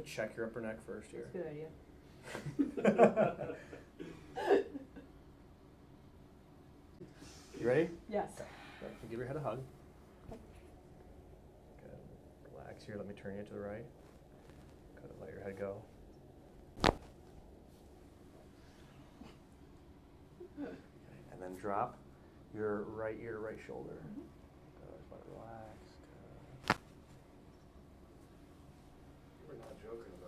check your upper neck first here. That's a good idea. You ready? Yes. Okay. Give your head a hug. Good. Relax here. Let me turn you to the right. Good. Let your head go. Okay. And then drop your right ear, right shoulder. Mm-hmm. Good. Let it relax. Good. We're not joking